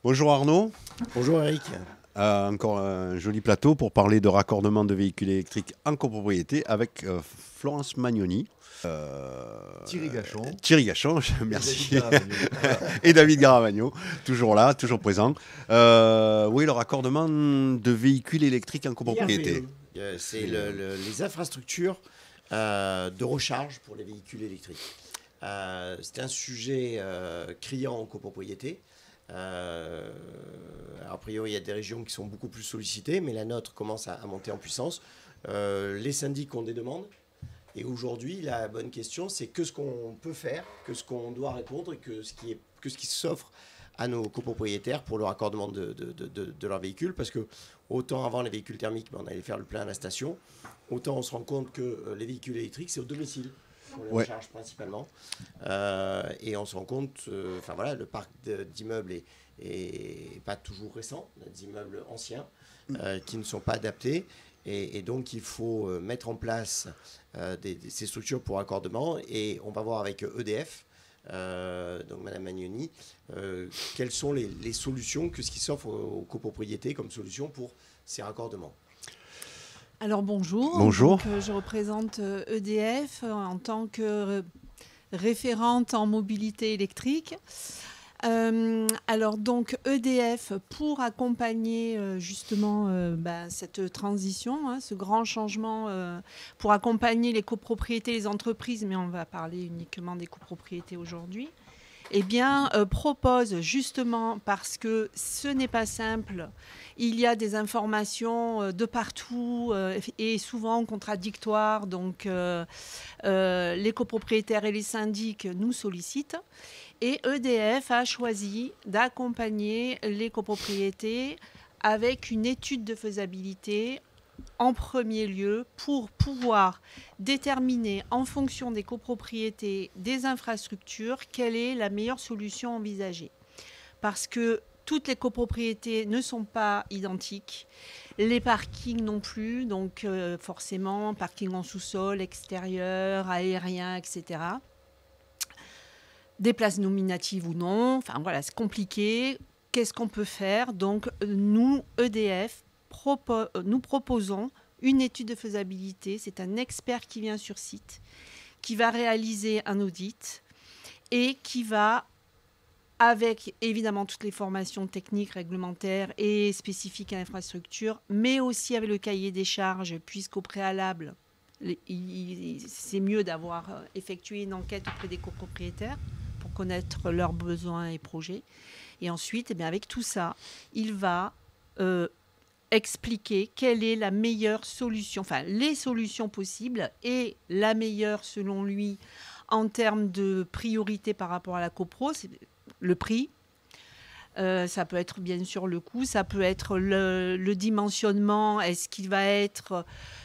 Bonjour Arnaud. Bonjour Eric. Encore un joli plateau pour parler de raccordement de véhicules électriques en copropriété avec Florence Magnoni. Thierry Gachon. Thierry Gachon, merci. Voilà. Et David Garavagno, toujours là, toujours présent. Oui, le raccordement de véhicules électriques en copropriété. C'est les infrastructures de recharge pour les véhicules électriques. C'est un sujet criant en copropriété. A priori, il y a des régions qui sont beaucoup plus sollicitées, mais la nôtre commence à monter en puissance. Les syndics ont des demandes. Et aujourd'hui, la bonne question, c'est que ce qu'on peut faire, que ce qu'on doit répondre et que ce qui s'offre à nos copropriétaires pour le raccordement de leurs véhicules. Parce que autant avant les véhicules thermiques, on allait faire le plein à la station, autant on se rend compte que les véhicules électriques, c'est au domicile. Pour les recharges principalement. Et on se rend compte, voilà, le parc d'immeubles est pas toujours récent, des immeubles anciens qui ne sont pas adaptés. Et donc, il faut mettre en place ces structures pour raccordement. Et on va voir avec EDF, donc Madame Magnoni, quelles sont les solutions, ce qui s'offre aux copropriétés comme solution pour ces raccordements. Alors bonjour. Bonjour. Donc, je représente EDF en tant que référente en mobilité électrique. Alors donc EDF, pour accompagner justement cette transition, ce grand changement, pour accompagner les copropriétés, les entreprises, mais on va parler uniquement des copropriétés aujourd'hui, propose justement, parce que ce n'est pas simple, il y a des informations de partout et souvent contradictoires, donc les copropriétaires et les syndics nous sollicitent. Et EDF a choisi d'accompagner les copropriétés avec une étude de faisabilité en premier lieu pour pouvoir déterminer en fonction des copropriétés, des infrastructures, quelle est la meilleure solution envisagée. Parce que toutes les copropriétés ne sont pas identiques, les parkings non plus, donc forcément parking en sous-sol, extérieur, aérien, etc. Des places nominatives ou non, enfin voilà, c'est compliqué. Qu'est-ce qu'on peut faire? Donc nous, EDF, nous proposons une étude de faisabilité. C'est un expert qui vient sur site, qui va réaliser un audit et qui va, avec évidemment toutes les formations techniques, réglementaires et spécifiques à l'infrastructure, mais aussi avec le cahier des charges, puisqu'au préalable, c'est mieux d'avoir effectué une enquête auprès des copropriétaires pour connaître leurs besoins et projets. Et ensuite, avec tout ça, il va expliquer quelle est la meilleure solution, enfin les solutions possibles et la meilleure selon lui en termes de priorité par rapport à la copro, c'est le prix. Ça peut être bien sûr le coût, ça peut être le dimensionnement, est-ce qu'il va être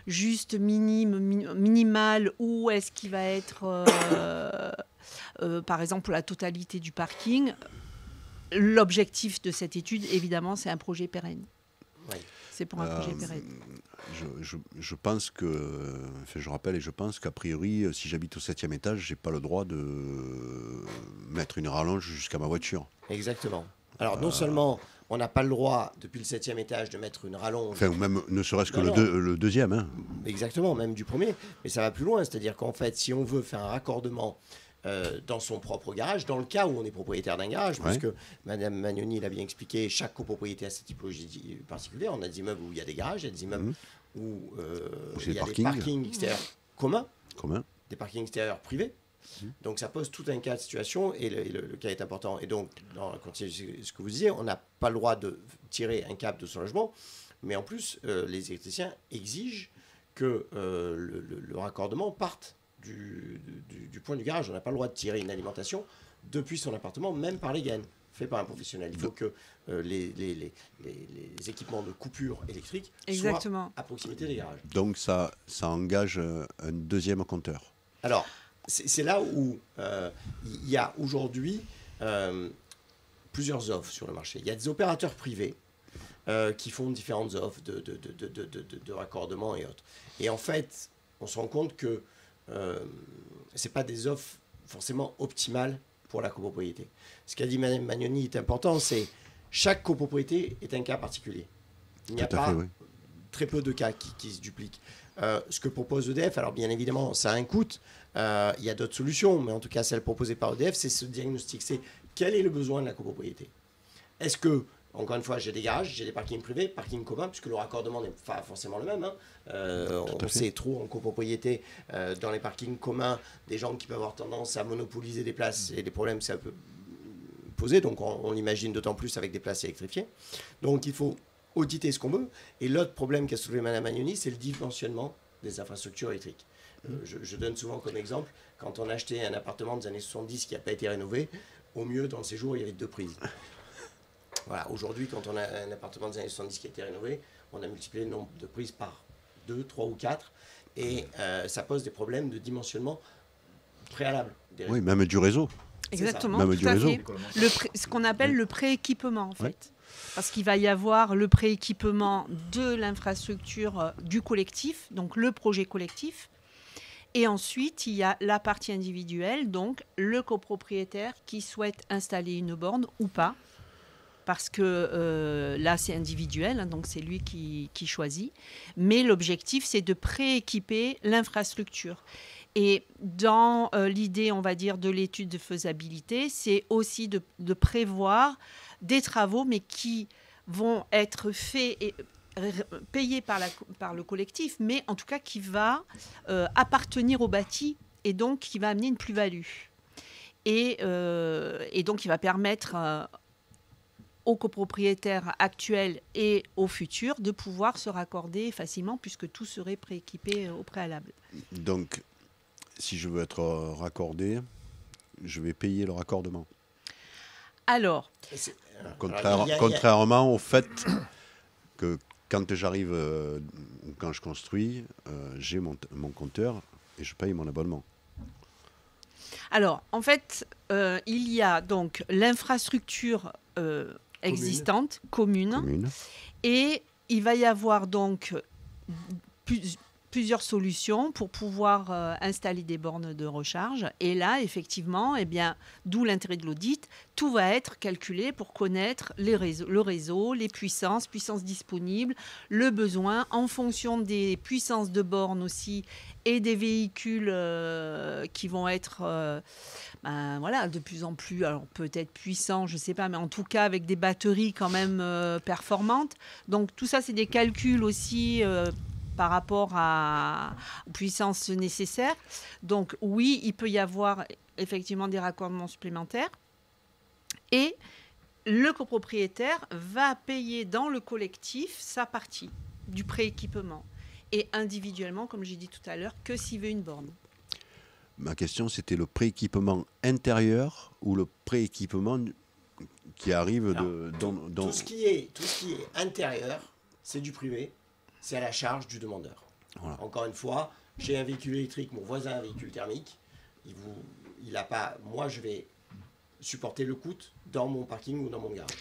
juste minimal ou est-ce qu'il va être, par exemple, la totalité du parking. L'objectif de cette étude, évidemment, c'est un projet pérenne. Oui. C'est pour un projet pérenne. Je pense que, je rappelle et je pense qu'a priori, si j'habite au 7e étage, j'ai pas le droit de mettre une rallonge jusqu'à ma voiture. Exactement. Alors, non seulement on n'a pas le droit, depuis le 7e étage, de mettre une rallonge. Enfin, ou même ne serait-ce que le deuxième. Hein. Exactement, même du premier. Mais ça va plus loin. C'est-à-dire qu'en fait, si on veut faire un raccordement dans son propre garage, dans le cas où on est propriétaire d'un garage, parce que Mme Magnoni l'a bien expliqué, chaque copropriété a cette typologie particulière. On a des immeubles où il y a des garages, il y a des immeubles où il y a des parkings extérieurs communs, des parkings extérieurs privés. Donc ça pose tout un cas de situation et le cas est important. Et donc, dans ce que vous disiez, on n'a pas le droit de tirer un câble de son logement, mais en plus, les électriciens exigent que le raccordement parte du point du garage. On n'a pas le droit de tirer une alimentation depuis son appartement, même par les gaines, fait par un professionnel. Il faut que les équipements de coupure électrique soient à proximité des garages. Donc ça engage un deuxième compteur. Alors, c'est là où il y a aujourd'hui plusieurs offres sur le marché. Il y a des opérateurs privés qui font différentes offres de raccordement et autres. Et en fait, on se rend compte que ce n'est pas des offres forcément optimales pour la copropriété. Ce qu'a dit Mme Magnoni est important, c'est chaque copropriété est un cas particulier. Il n'y a pas très peu de cas qui se dupliquent. Ce que propose EDF, alors bien évidemment, ça a un coût. Il y a d'autres solutions, mais en tout cas, celle proposée par EDF, c'est ce diagnostic. C'est quel est le besoin de la copropriété? Est-ce que, encore une fois, j'ai des garages, j'ai des parkings privés, parkings communs, puisque le raccordement n'est pas forcément le même. Hein. On sait trop en copropriété, dans les parkings communs, des gens qui peuvent avoir tendance à monopoliser des places et des problèmes que ça peut poser. Donc on l'imagine d'autant plus avec des places électrifiées. Donc il faut auditer ce qu'on veut. Et l'autre problème qu'a soulevé Mme Magnoni, c'est le dimensionnement des infrastructures électriques. Je donne souvent comme exemple, quand on a acheté un appartement des années 70 qui n'a pas été rénové, au mieux, dans le séjour, il y avait 2 prises. Voilà, aujourd'hui, quand on a un appartement des années 70 qui a été rénové, on a multiplié le nombre de prises par 2, 3 ou 4, et ça pose des problèmes de dimensionnement préalable. Oui, même du réseau. Exactement, même tout du à réseau. fait. Ce qu'on appelle le prééquipement, en fait. Parce qu'il va y avoir le prééquipement de l'infrastructure du collectif, donc le projet collectif. Et ensuite, il y a la partie individuelle, donc le copropriétaire qui souhaite installer une borne ou pas. Parce que là, c'est individuel, hein, donc c'est lui qui choisit. Mais l'objectif, c'est de prééquiper l'infrastructure. Et dans l'idée, on va dire, de l'étude de faisabilité, c'est aussi de prévoir des travaux, mais qui vont être faits et payés par le collectif, mais en tout cas qui va appartenir au bâti et donc qui va amener une plus-value. Et donc, qui va permettre aux copropriétaires actuels et aux futurs de pouvoir se raccorder facilement puisque tout serait prééquipé au préalable. Donc, si je veux être raccordé, je vais payer le raccordement. Alors, contrairement au fait que quand j'arrive, quand je construis, j'ai mon compteur et je paye mon abonnement. Alors, en fait, il y a donc l'infrastructure existante, commune, et il va y avoir donc plusieurs solutions pour pouvoir installer des bornes de recharge. Et là, effectivement, eh bien, d'où l'intérêt de l'audit, tout va être calculé pour connaître le réseau, les puissances disponibles, le besoin, en fonction des puissances de bornes aussi, et des véhicules qui vont être voilà, de plus en plus, alors peut-être puissants, je ne sais pas, mais en tout cas avec des batteries quand même performantes. Donc tout ça, c'est des calculs aussi par rapport aux puissances nécessaires. Donc oui, il peut y avoir effectivement des raccordements supplémentaires. Et le copropriétaire va payer dans le collectif sa partie du prééquipement. Et individuellement, comme j'ai dit tout à l'heure, que s'il veut une borne. Ma question, c'était le prééquipement intérieur ou le prééquipement qui arrive tout ce qui est intérieur, c'est du privé, c'est à la charge du demandeur. Voilà. Encore une fois, j'ai un véhicule électrique, mon voisin a un véhicule thermique, il a pas, moi je vais supporter le coût dans mon parking ou dans mon garage.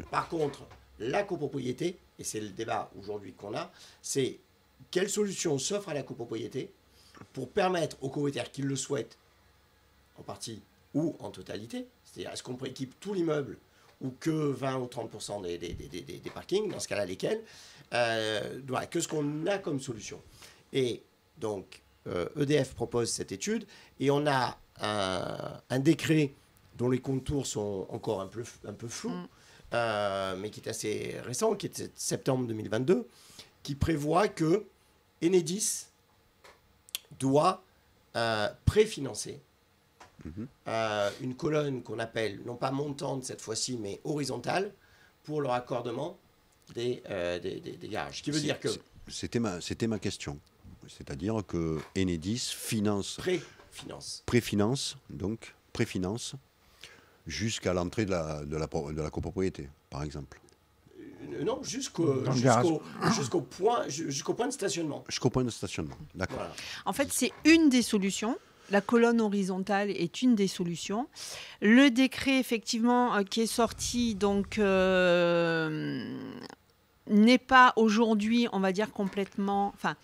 Par contre, la copropriété, et c'est le débat aujourd'hui qu'on a, c'est quelle solution s'offre à la copropriété pour permettre aux copropriétaires qui le souhaitent, en partie ou en totalité, c'est-à-dire est-ce qu'on prééquipe tout l'immeuble ou que 20 ou 30% des parkings, dans ce cas-là lesquels, qu'est-ce qu'on a comme solution. Et donc, EDF propose cette étude et on a un décret dont les contours sont encore un peu flous, mais qui est assez récent, qui est de septembre 2022, qui prévoit que Enedis doit préfinancer une colonne qu'on appelle, non pas montante cette fois-ci, mais horizontale, pour le raccordement des garages. Ce qui veut dire que... C'était ma question. C'est-à-dire que Enedis préfinance jusqu'à l'entrée de la copropriété, par exemple. Non, jusqu'au point de stationnement. Jusqu'au point de stationnement, d'accord. Voilà. En fait, c'est une des solutions. La colonne horizontale est une des solutions. Le décret, effectivement, qui est sorti, donc, n'est pas aujourd'hui, on va dire, complètement... Enfin,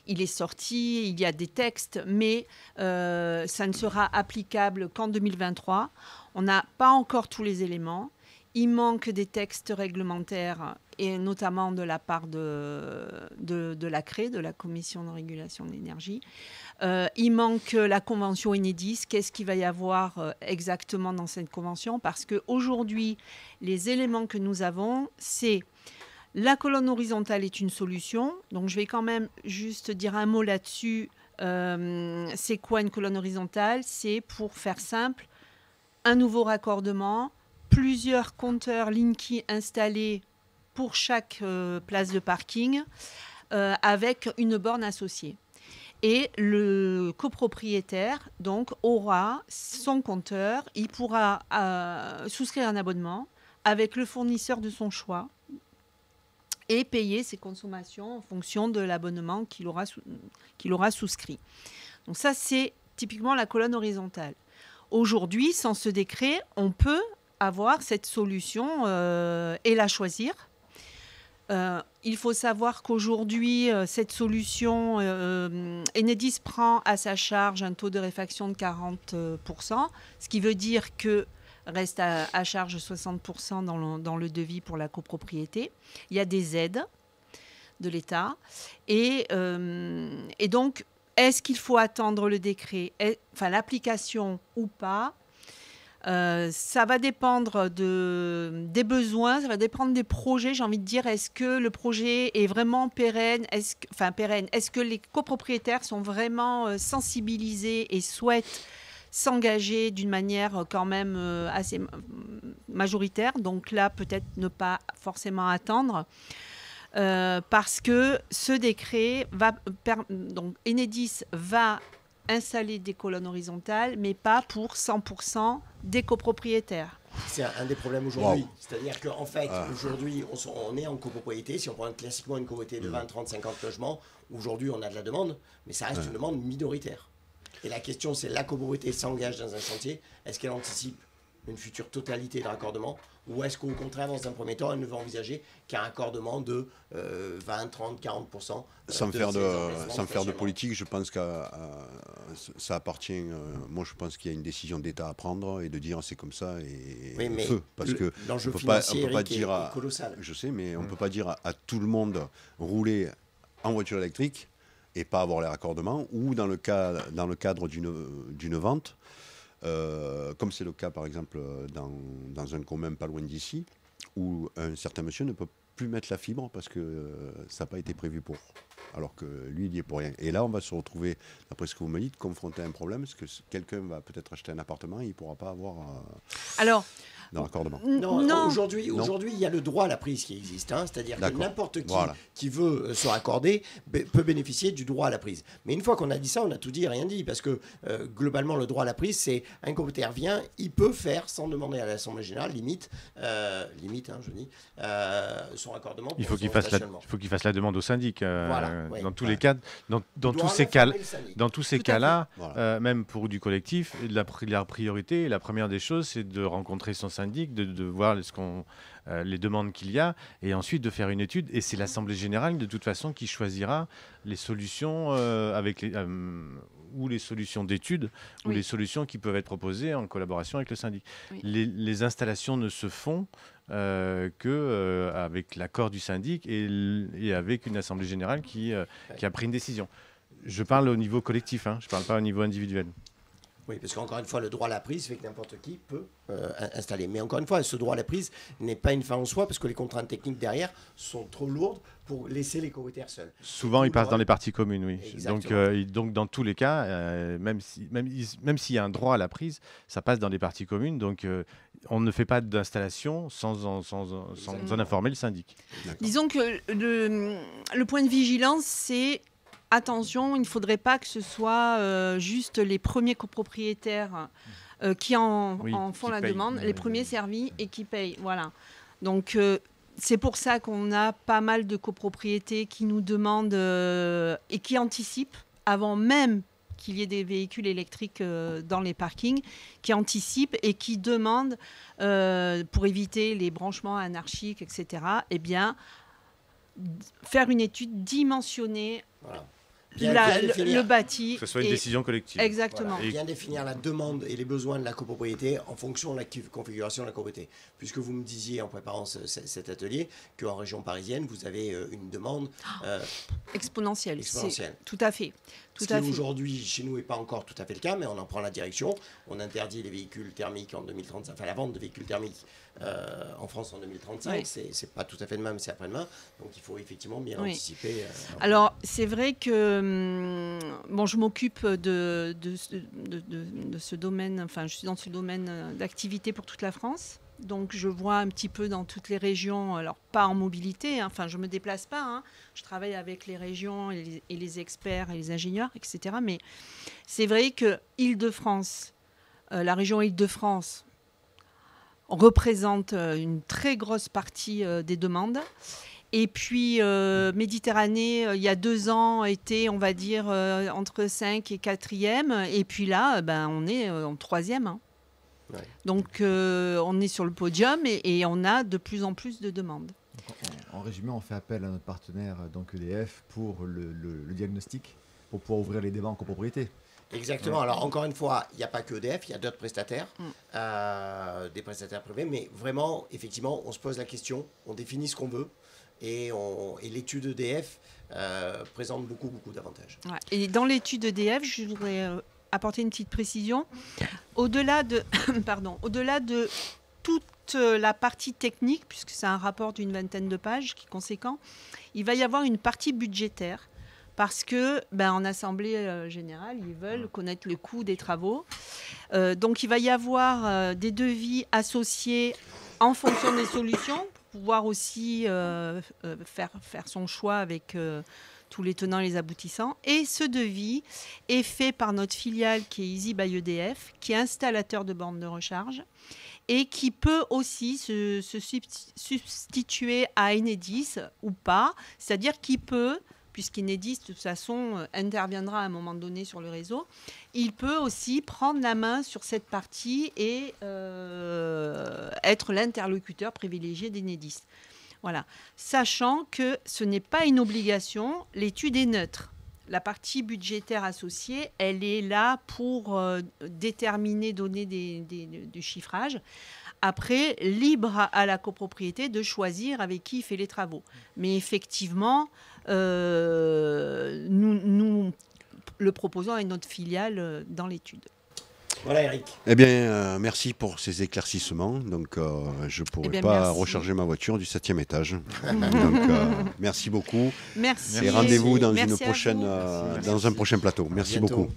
il est sorti, il y a des textes, mais ça ne sera applicable qu'en 2023. On n'a pas encore tous les éléments. il manque des textes réglementaires, et notamment de la part de la CRE, de la Commission de régulation de l'énergie. Il manque la convention Enedis. Qu'est-ce qu'il va y avoir exactement dans cette convention? Parce qu'aujourd'hui, les éléments que nous avons, c'est la colonne horizontale est une solution. Donc, je vais quand même juste dire un mot là-dessus. C'est quoi une colonne horizontale? C'est, pour faire simple, un nouveau raccordement, plusieurs compteurs Linky installés pour chaque place de parking, avec une borne associée. Et le copropriétaire donc, aura son compteur, il pourra souscrire un abonnement avec le fournisseur de son choix et payer ses consommations en fonction de l'abonnement qu'il aura souscrit. Donc ça, c'est typiquement la colonne horizontale. Aujourd'hui, sans ce décret, on peut avoir cette solution et la choisir. Il faut savoir qu'aujourd'hui, cette solution, Enedis prend à sa charge un taux de réfaction de 40%, ce qui veut dire que reste à charge 60% dans le devis pour la copropriété. Il y a des aides de l'État. Et donc, est-ce qu'il faut attendre le décret, enfin l'application ou pas? Ça va dépendre des besoins, ça va dépendre des projets. J'ai envie de dire, est-ce que le projet est vraiment pérenne? Est-ce que les copropriétaires sont vraiment sensibilisés et souhaitent s'engager d'une manière quand même assez majoritaire? Donc là, peut-être ne pas forcément attendre. Parce que ce décret donc Enedis va installer des colonnes horizontales, mais pas pour 100% des copropriétaires. C'est un des problèmes aujourd'hui. Wow. C'est-à-dire qu'en fait, aujourd'hui, on est en copropriété. Si on prend classiquement une copropriété de 20, 30, 50 logements, aujourd'hui, on a de la demande, mais ça reste une demande minoritaire. Et la question, c'est la copropriété s'engage dans un chantier. Est-ce qu'elle anticipe une future totalité de raccordement, ou est-ce qu'au contraire, dans un premier temps, elle ne va envisager qu'un raccordement de 20, 30, 40%? Sans faire de politique, je pense que ça appartient... moi, je pense qu'il y a une décision d'État à prendre et de dire c'est comme ça et feu. Parce que l'enjeu financier est colossal. Je sais, mais on ne peut pas dire à tout le monde rouler en voiture électrique et pas avoir les raccordements, ou dans le cadre d'une vente, comme c'est le cas par exemple dans un commun pas loin d'ici, où un certain monsieur ne peut plus mettre la fibre parce que ça n'a pas été prévu pour, alors que lui il y est pour rien. Et là on va se retrouver, d'après ce que vous me dites, confronté à un problème, parce que quelqu'un va peut-être acheter un appartement et il ne pourra pas avoir dans l'accordement. Non. Aujourd'hui, il y a le droit à la prise qui existe. C'est-à-dire que n'importe qui veut se raccorder peut bénéficier du droit à la prise. Mais une fois qu'on a dit ça, on a tout dit et rien dit. Parce que globalement, le droit à la prise, c'est un copropriétaire vient, il peut faire, sans demander à l'Assemblée générale, son raccordement. Il faut qu'il fasse la demande au syndic. Dans tous les cas, dans tous ces cas-là, même pour du collectif, la priorité, la première des choses, c'est de rencontrer son syndic, de voir les demandes qu'il y a, et ensuite de faire une étude. Et c'est l'Assemblée générale, de toute façon, qui choisira les solutions ou les solutions d'études, ou les solutions qui peuvent être proposées en collaboration avec le syndic. Oui. Les installations ne se font qu'avec l'accord du syndic et avec une Assemblée générale qui a pris une décision. Je parle au niveau collectif, je ne parle pas au niveau individuel. Oui, parce qu'encore une fois, le droit à la prise fait que n'importe qui peut installer. Mais encore une fois, ce droit à la prise n'est pas une fin en soi, parce que les contraintes techniques derrière sont trop lourdes pour laisser les copropriétaires seuls. Souvent, ils passent dans les parties communes, oui. Donc, dans tous les cas, même s'il y a un droit à la prise, ça passe dans les parties communes. Donc, on ne fait pas d'installation sans en informer le syndic. Disons que le point de vigilance, c'est... Attention, il ne faudrait pas que ce soit juste les premiers copropriétaires qui en font la demande, les premiers servis et qui payent. Voilà. Donc, c'est pour ça qu'on a pas mal de copropriétés qui nous demandent et qui anticipent, avant même qu'il y ait des véhicules électriques dans les parkings, qui anticipent et qui demandent, pour éviter les branchements anarchiques, etc., faire une étude dimensionnée. Voilà. le bâti. Que ce soit une décision collective. Exactement. Voilà. Bien définir la demande et les besoins de la copropriété en fonction de la configuration de la copropriété. Puisque vous me disiez en préparant cet atelier qu'en région parisienne, vous avez une demande exponentielle. Tout à fait. Ce qui aujourd'hui, chez nous, n'est pas encore tout à fait le cas, mais on en prend la direction. On interdit les véhicules thermiques en 2035, enfin la vente de véhicules thermiques en France en 2035. Oui. C'est pas tout à fait demain, mais c'est après-demain. Donc il faut effectivement bien anticiper. Alors c'est vrai que je m'occupe de ce domaine, enfin je suis dans ce domaine d'activité pour toute la France. Donc je vois un petit peu dans toutes les régions, alors pas en mobilité, enfin je ne me déplace pas, je travaille avec les régions et les experts et les ingénieurs, etc. Mais c'est vrai que Île-de-France, la région Île-de-France représente une très grosse partie des demandes. Et puis Méditerranée, il y a 2 ans, était, on va dire, entre 5 et 4e. Et puis là, on est en 3e. Ouais. Donc on est sur le podium et on a de plus en plus de demandes. En résumé, on fait appel à notre partenaire, donc EDF, pour le diagnostic, pour pouvoir ouvrir les débats en copropriété. Exactement. Alors encore une fois, il n'y a pas que EDF, il y a d'autres prestataires, des prestataires privés, mais vraiment, effectivement, on se pose la question, on définit ce qu'on veut et l'étude EDF présente beaucoup d'avantages. Ouais. Et dans l'étude EDF, je voudrais apporter une petite précision. Au-delà de toute la partie technique, puisque c'est un rapport d'une 20aine de pages qui est conséquent, il va y avoir une partie budgétaire. Parce que, en assemblée générale, ils veulent connaître le coût des travaux. Donc, il va y avoir des devis associés en fonction des solutions, pour pouvoir aussi faire son choix avec tous les tenants et les aboutissants. Et ce devis est fait par notre filiale qui est Easy by EDF, qui est installateur de bornes de recharge et qui peut aussi se substituer à Enedis ou pas. C'est-à-dire qu'il peut, puisqu'Enedis, de toute façon, interviendra à un moment donné sur le réseau, il peut aussi prendre la main sur cette partie et être l'interlocuteur privilégié d'Enedis. Voilà. Sachant que ce n'est pas une obligation, l'étude est neutre. La partie budgétaire associée, elle est là pour déterminer, donner du chiffrage. Après, libre à la copropriété de choisir avec qui il fait les travaux. Mais effectivement, nous le proposons à notre filiale dans l'étude. Voilà, Eric. Eh bien, merci pour ces éclaircissements. Donc, je ne pourrai pas recharger ma voiture du 7e étage. Donc, merci beaucoup. Merci. Et rendez-vous dans un prochain plateau. Merci beaucoup.